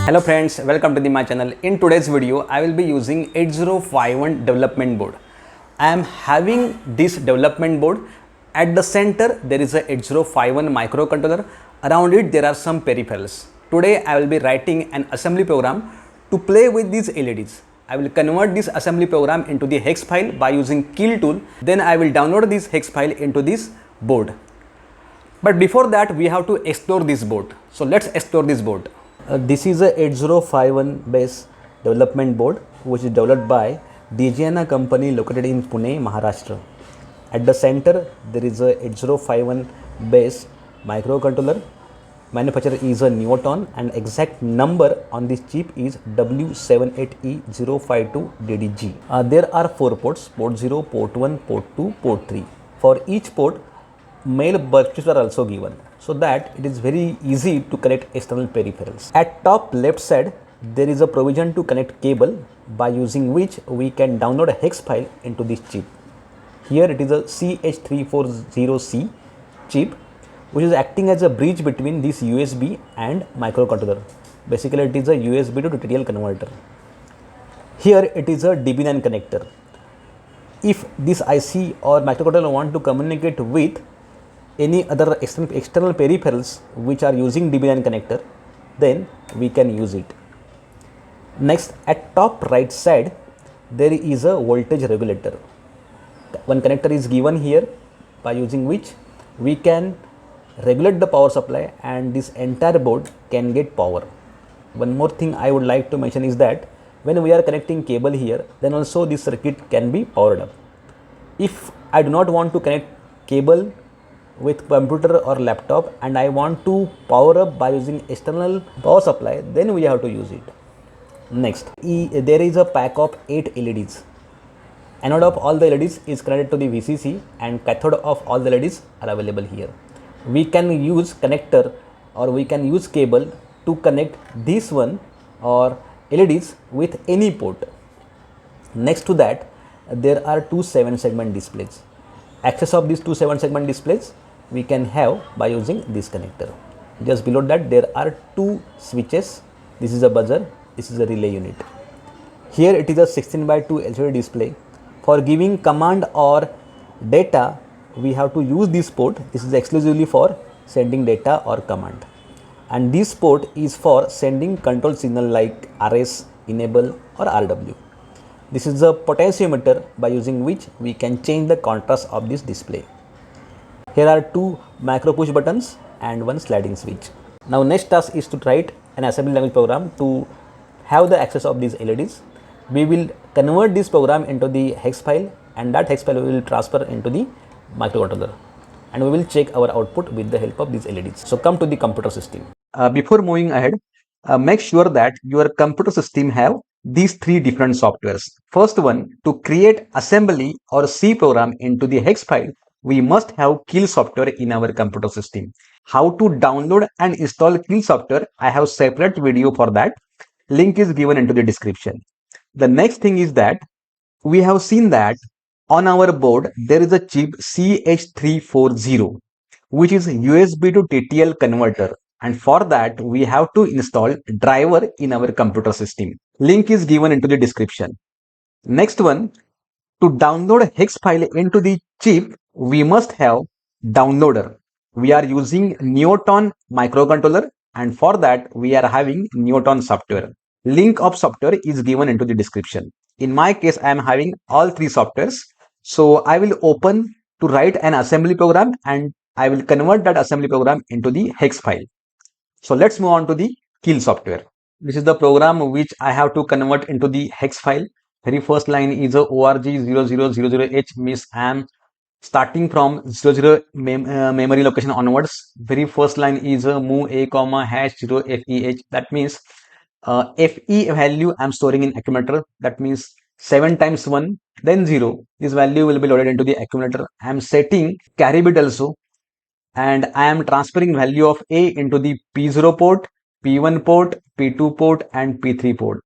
Hello friends, welcome to my channel. In today's video, I will be using 8051 development board. I am having this development board. At the center, there is a 8051 microcontroller. Around it, there are some peripherals. Today, I will be writing an assembly program to play with these LEDs. I will convert this assembly program into the hex file by using kill tool. Then I will download this hex file into this board. But before that, we have to explore this board. So let's explore this board. This is a 8051 base development board which is developed by Digiana company located in Pune, Maharashtra. At the center there is a 8051 base microcontroller. Manufacturer is a Neoton and exact number on this chip is W78E052DDG. There are 4 ports, port 0, port 1, port 2, port 3. For each port, male bursts are also given, so that it is very easy to connect external peripherals. At top left side, there is a provision to connect cable by using which we can download a hex file into this chip. Here it is a CH340C chip which is acting as a bridge between this USB and microcontroller. Basically it is a USB to TTL converter. Here it is a DB9 connector. If this IC or microcontroller want to communicate with any other external peripherals which are using DB9 connector, then we can use it. Next, at top right side, there is a voltage regulator. One connector is given here by using which we can regulate the power supply and this entire board can get power. One more thing I would like to mention is that when we are connecting cable here, then also this circuit can be powered up. If I do not want to connect cable with computer or laptop and I want to power up by using external power supply, then we have to use it. Next, there is a pack of 8 LEDs. Anode of all the LEDs is connected to the VCC and cathode of all the LEDs are available here. We can use connector or we can use cable to connect this one or LEDs with any port. Next to that, there are 2 7-segment displays. Access of these 2 7-segment displays we can have by using this connector. Just below that there are 2 switches. This is a buzzer, this is a relay unit. Here it is a 16:2 LCD display. For giving command or data, we have to use this port. This is exclusively for sending data or command. And this port is for sending control signal like RS, enable or RW. This is a potentiometer by using which we can change the contrast of this display. Here are 2 macro push buttons and 1 sliding switch. Now next task is to write an assembly language program to have the access of these LEDs. We will convert this program into the hex file and that hex file we will transfer into the microcontroller and we will check our output with the help of these LEDs. So come to the computer system. Before moving ahead, make sure that your computer system have these 3 different softwares. First one, to create assembly or C program into the hex file, we must have Kill software in our computer system. How to download and install Kill software, I have separate video for that. Link is given into the description. The next thing is that we have seen that on our board there is a chip CH340 which is USB to TTL converter, and for that we have to install driver in our computer system. Link is given into the description. Next one, to download hex file into the chip, we must have downloader. We are using Neoton microcontroller and for that we are having Neoton software. Link of software is given into the description. In my case, I am having all 3 softwares. So I will open to write an assembly program and I will convert that assembly program into the hex file. So let's move on to the Kill software. This is the program which I have to convert into the hex file. Very first line is a org0000h, means I am starting from 00 memory location onwards. Very first line is a move a comma hash 0 feh. That means fe value I am storing in accumulator. That means 7 times 1 then 0. This value will be loaded into the accumulator. I am setting carry bit also, and I am transferring value of A into the P0 port, P1 port, P2 port and P3 port.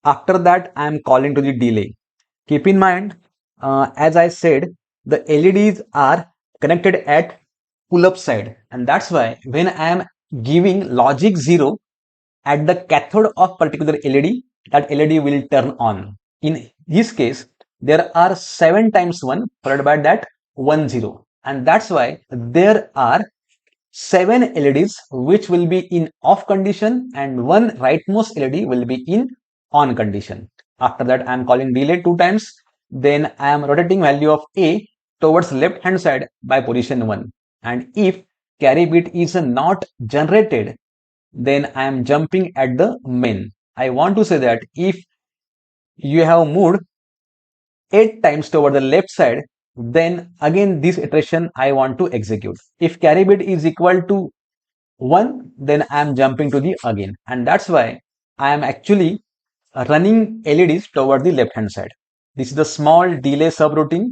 After that, I am calling to the delay. Keep in mind, as I said, the LEDs are connected at pull-up side, and that's why when I am giving logic 0, at the cathode of particular LED, that LED will turn on. In this case, there are 7 times 1 followed by that 1 0, and that's why there are 7 LEDs which will be in off condition and one rightmost LED will be in on condition. After that, I am calling delay 2 times. Then I am rotating value of A towards left hand side by position 1. And if carry bit is not generated, then I am jumping at the main. I want to say that if you have moved 8 times toward the left side, then again this iteration I want to execute. If carry bit is equal to 1, then I am jumping to the again, and that's why I am actually running LEDs toward the left hand side. This is the small delay subroutine.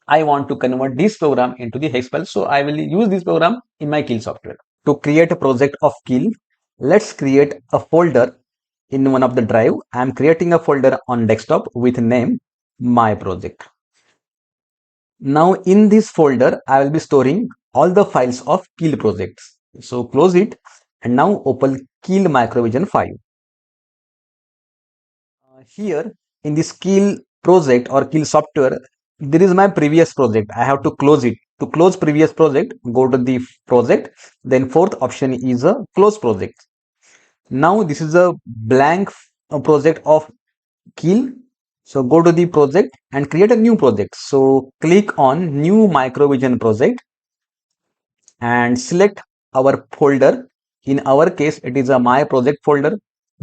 I want to convert this program into the hex file, so I will use this program in my Keil software. To create a project of Keil, let's create a folder in one of the drive. I am creating a folder on desktop with name my project. Now in this folder, I will be storing all the files of Keil projects. So close it and now open Keil Microvision 5. Here in this Keil project or Keil software, there is my previous project. I have to close it. To close previous project, go to the project. Then fourth option is a close project. Now this is a blank project of Keil. So go to the project and create a new project. So click on new Microvision project and select our folder. In our case, it is a my project folder.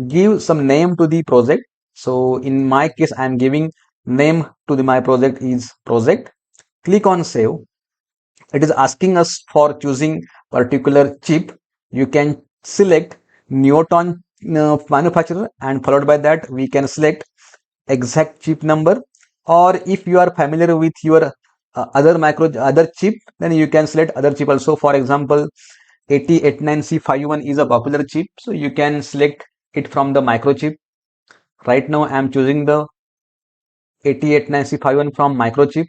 Give some name to the project. So in my case, I am giving name to my project is project. Click on save. It is asking us for choosing particular chip. You can select Neoton manufacturer, and followed by that we can select exact chip number, or if you are familiar with your other chip, then you can select other chip also. For example, 8089C51 is a popular chip, so you can select it from the microchip. Right now I am choosing the 8089C51 from microchip.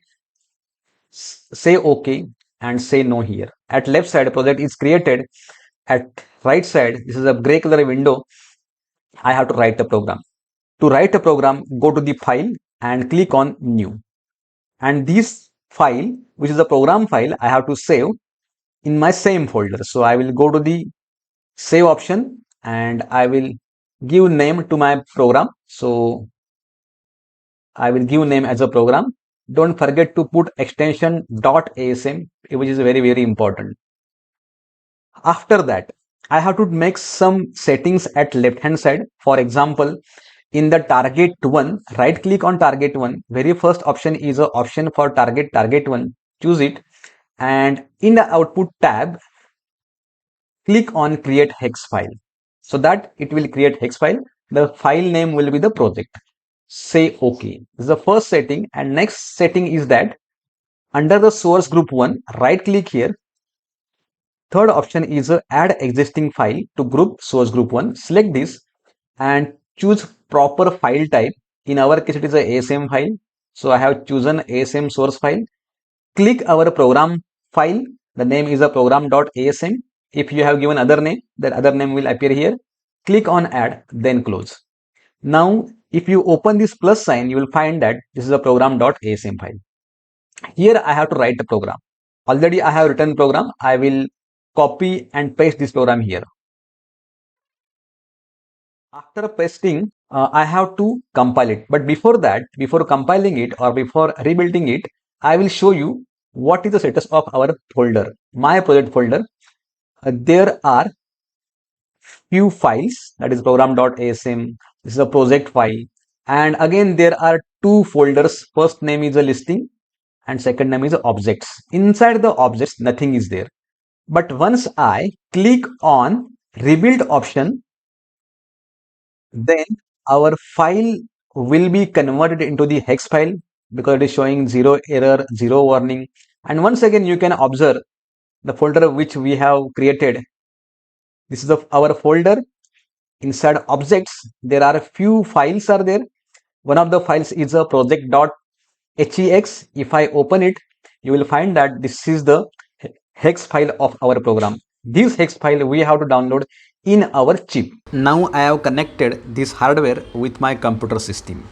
Say OK and say no here. At left side, project is created. At right side, this is a gray color window. I have to write the program. To write a program, go to the file and click on new. And this file, which is a program file, I have to save in my same folder. So I will go to the save option and I will give name to my program. So I will give name as a program. Don't forget to put extension .asm, which is very, very important. After that, I have to make some settings at left hand side. For example, in the target 1, right click on target 1. Very first option is a option for target 1. Choose it, and in the output tab, click on create hex file, so that it will create hex file. The file name will be the project. Say OK. This is the first setting, and next setting is that under the source group 1, right click here. Third option is add existing file to group source group 1. Select this and choose proper file type. In our case, it is a ASM file. So I have chosen ASM source file. Click our program file. The name is a program.asm. If you have given other name, that other name will appear here. Click on add, then close. Now, if you open this plus sign, you will find that this is a program.asm file. Here I have to write the program. Already I have written program. I will copy and paste this program here. After pasting, I have to compile it. But before that, before compiling it or before rebuilding it, I will show you what is the status of our folder, my project folder. There are few files, that is program.asm. This is a project file. And again, there are two folders. First name is a listing and second name is objects. Inside the objects, nothing is there. But once I click on rebuild option, then our file will be converted into the hex file because it is showing 0 error, 0 warning. And once again, you can observe the folder which we have created. This is our folder. Inside objects, there are a few files are there. One of the files is a project.hex. If I open it, you will find that this is the hex file of our program. This hex file we have to download in our chip. Now I have connected this hardware with my computer system.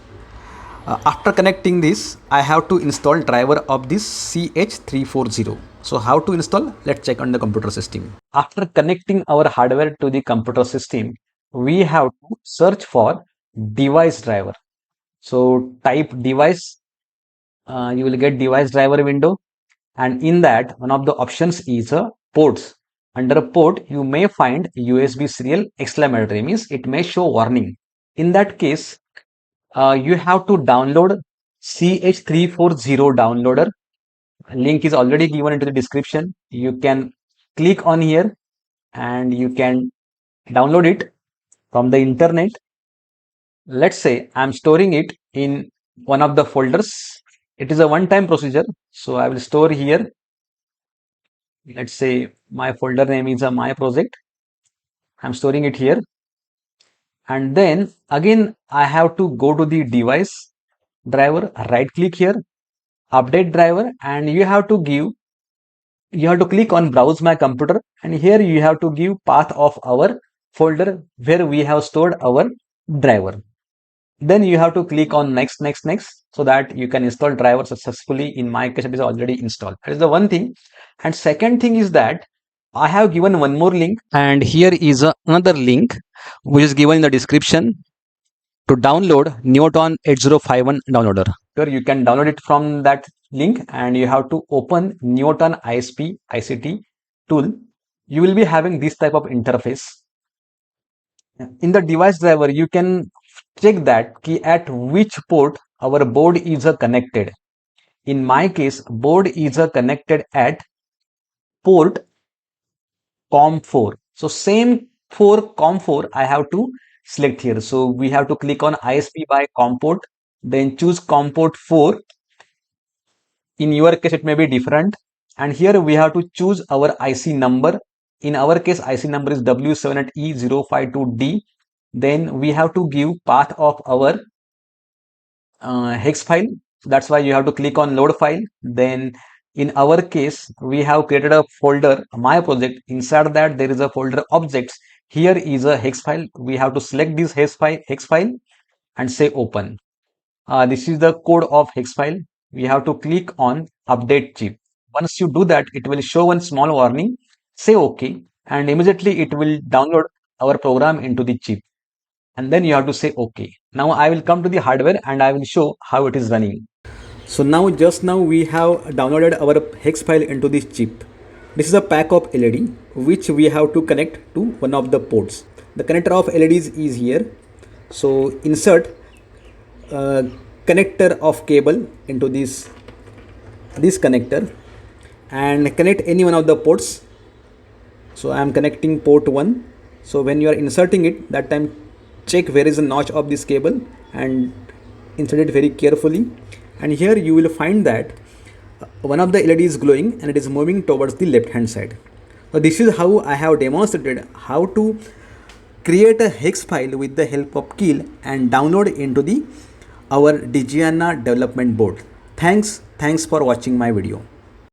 After connecting this, I have to install driver of this CH340. So how to install? Let's check on the computer system. After connecting our hardware to the computer system, we have to search for device driver. So type device, you will get device driver window, and in that one of the options is ports. Under port, you may find USB serial exclamatory, means it may show warning. In that case, you have to download CH340 downloader. Link is already given into the description. You can click on here and you can download it from the internet. Let's say I'm storing it in one of the folders. It is a one-time procedure, so I will store here. Let's say my folder name is a my project. I'm storing it here, and then again I have to go to the device driver, right click here, update driver, and you have to click on browse my computer, and here you have to give path of our folder where we have stored our driver. Then you have to click on next, so that you can install driver successfully. In my case, it is already installed. That is the one thing. And second thing is that I have given one more link, and here is another link which is given in the description to download Neoton 8051 downloader. Here you can download it from that link, and you have to open Neoton ISP ICT tool. You will be having this type of interface. In the device driver, you can check that at which port our board is connected. In my case, board is connected at port COM4. So same for COM4 I have to select here. So we have to click on ISP by COM port, then choose COM port 4. In your case, it may be different. And here we have to choose our IC number. In our case, IC number is W78E052D. Then we have to give path of our hex file. That's why you have to click on load file. Then in our case, we have created a folder, my project. Inside that there is a folder objects. Here is a hex file. We have to select this hex file and say open. This is the code of hex file. We have to click on update chip. Once you do that, it will show one small warning. Say OK, and immediately it will download our program into the chip. And then you have to say OK. Now I will come to the hardware and I will show how it is running. So just now we have downloaded our hex file into this chip. This is a pack of LED which we have to connect to one of the ports. The connector of LEDs is here. So insert connector of cable into this connector and connect any one of the ports. So I am connecting port 1. So when you are inserting it, that time check where is the notch of this cable and insert it very carefully. And here you will find that one of the LED is glowing and it is moving towards the left hand side. So this is how I have demonstrated how to create a hex file with the help of Keil and download into our Digiana development board. Thanks for watching my video.